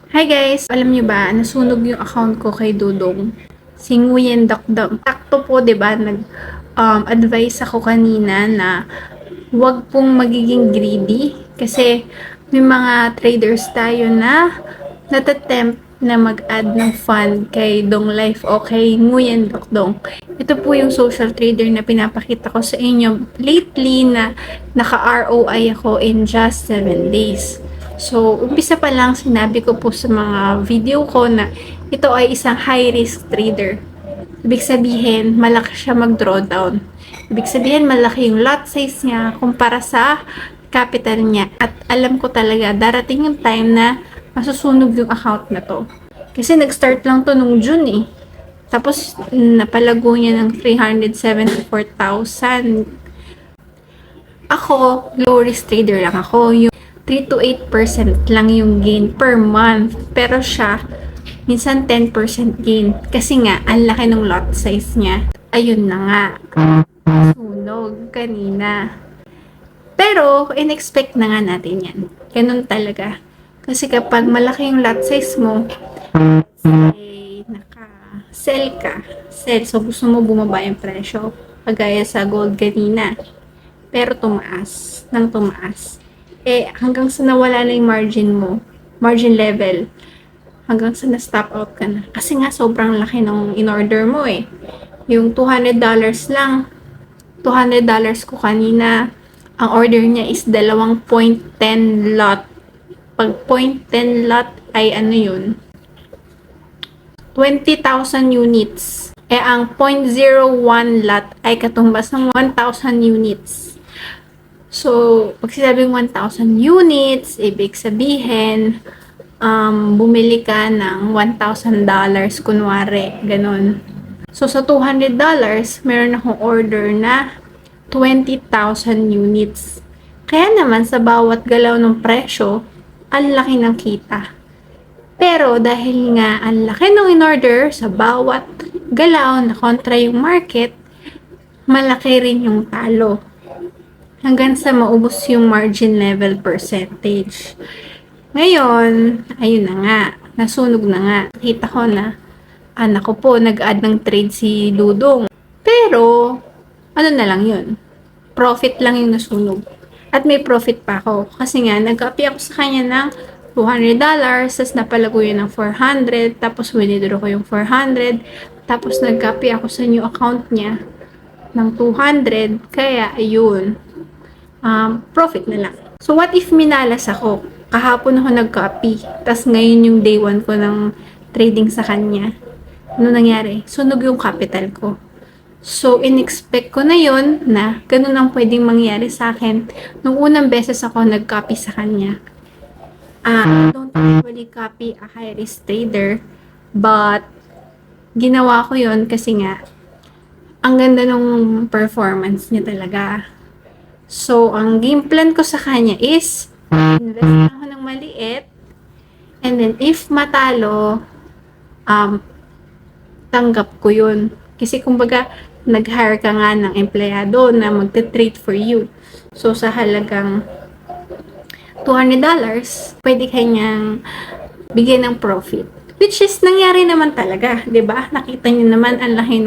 Hi guys! Alam niyo ba, nasunog yung account ko kay Dudong. Si Nguyen Dakdam. Sakto po, 'di ba? Advice ako kanina na huwag pong magiging greedy kasi may mga traders tayo na natatempt na mag-add ng fund kay Dong Life o kay Nguyen Dakdong. Ito po yung social trader na pinapakita ko sa inyo lately na naka-ROI ako in just 7 days. So, umpisa pa lang sinabi ko po sa mga video ko na ito ay isang high-risk trader. Ibig sabihin, malaki siya mag-drawdown. Ibig sabihin, malaki yung lot size niya kumpara sa capital niya. At alam ko talaga, darating yung time na masusunog yung account na to. Kasi nag-start lang to nung June eh. Tapos, napalago niya ng 374,000. Ako, low risk trader lang ako. Yung 3 to 8% lang yung gain per month. Pero siya, minsan 10% gain. Kasi nga, ang laki ng lot size niya. Ayun na nga. Sunog kanina. Pero, in-expect na nga natin yan. Ganun talaga. Kasi kapag malaki yung lot size mo, naka-sell ka. Sell. So, gusto mo bumaba yung presyo. Kagaya sa gold kanina. Pero tumaas. Nang tumaas. Hanggang sa nawala na yung margin mo, margin level, hanggang sa na-stop out ka na. Kasi nga, sobrang laki ng in-order mo eh. Yung $200 lang, $200 ko kanina, ang order niya is 2.10 lot. Pag 0.10 lot ay ano yun? 20,000 units. Ang 0.01 lot ay katumbas ng 1,000 units. So, pag sinabing 1,000 units, ibig sabihin, bumili ka ng $1,000, kunwari, ganun. So, sa $200, meron akong order na 20,000 units. Kaya naman, sa bawat galaw ng presyo, ang laki ng kita. Pero, dahil nga ang laki ng in-order sa bawat galaw na kontra yung market, malaki rin yung talo. Hanggang sa maubos yung margin level percentage. Ngayon, ayun na nga, nasunog na nga. Nakita ko na, anak ko po, nag-add ng trade si Dudong. Pero, ano na lang yun, profit lang yung nasunog. At may profit pa ako. Kasi nga, nag-copy ako sa kanya ng $200, tapos napalago yun ng 400, tapos withdraw ko yung 400, tapos nag-copy ako sa new account niya ng 200, kaya ayun, profit na lang. So, what if minalas ako? Kahapon ako nag-copy. Tapos ngayon yung day 1 ko ng trading sa kanya. Ano nangyari? Sunog yung capital ko. So, in-expect ko na yun na ganun ang pwedeng mangyari sa akin nung unang beses ako nag-copy sa kanya. I don't actually copy a high-risk trader, but ginawa ko yun kasi nga ang ganda ng performance niya talaga. So, ang game plan ko sa kanya is, invest ako ng maliit, and then if matalo, tanggap ko yun. Kasi kumbaga, nag-hire ka nga ng empleyado na magte-trade for you. So, sa halagang $200, pwede kanyang bigyan ng profit. Which is, nangyari naman talaga, 'di ba? Nakita niyo naman ang laki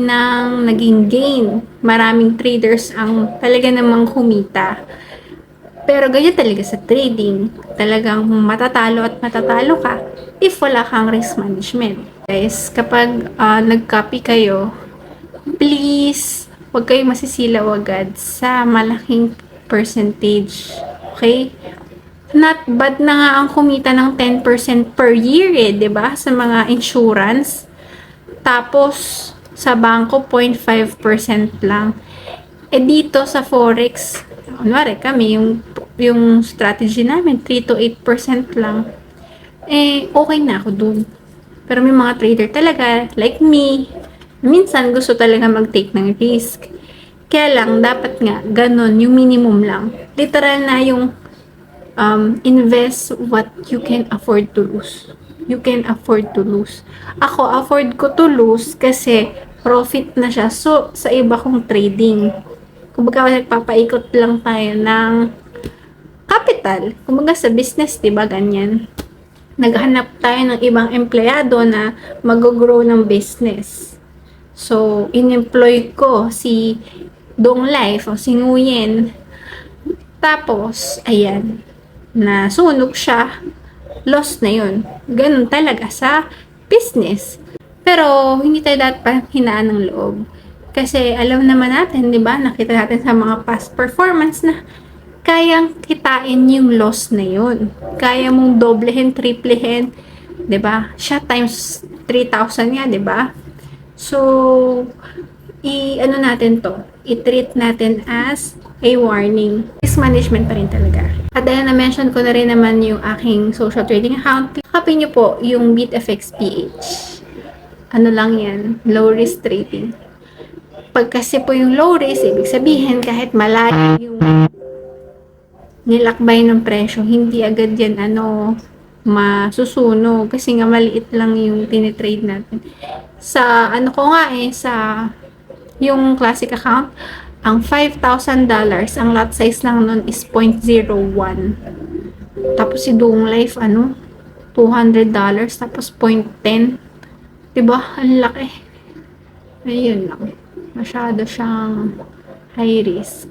ng naging gain. Maraming traders ang talaga namang kumita. Pero ganyan talaga sa trading. Talagang matatalo at matatalo ka if wala kang risk management. Guys, kapag nag-copy kayo, please, huwag kayong masisilaw agad sa malaking percentage. Okay? Not bad na nga ang kumita ng 10% per year eh, 'di ba? Sa mga insurance. Tapos sa bangko 0.5% lang. Dito sa forex, kunwari kami yung strategy namin 3 to 8% lang. Okay na ako dun. Pero may mga trader talaga like me, minsan gusto talaga mag-take ng risk. Kaya lang dapat nga ganun, yung minimum lang. Literal na yung invest what you can afford to lose. You can afford to lose. Ako, afford ko to lose kasi profit na siya. So, sa iba kong trading. Kumbaga, nagpapaikot lang tayo ng capital. Kumbaga, sa business, diba, ganyan. naghanap tayo ng ibang empleyado na mag-grow ng business. So, in-employ ko si Dong Life o si Nguyen. Tapos, ayan, nasunog siya, loss na yun. Ganun talaga sa business. Pero, hindi tayo dapat hinaan ng loob. Kasi, alam naman natin, di ba, nakita natin sa mga past performance na kayang kitain yung loss na yun. Kaya mong doblehin, triplehin, 'di ba? Siya times 3,000 nga, 'di ba? So, ano natin to? I-treat natin as a warning. Risk management pa rin talaga. At dahil na-mention ko na rin naman yung aking social trading account, kapin nyo po yung BitFX PH. Ano lang yan? Low risk trading. Pag kasi po yung low risk, ibig sabihin kahit malayo yung nilakbay ng presyo, hindi agad yan masusunog kasi nga maliit lang yung tinitrade natin. Sa sa yung classic account, ang $5,000, ang lot size lang nun is 0.01. Tapos si Doong Life, $200, tapos 0.10. Diba? Ang laki. Ayun lang. Masyado siyang high risk.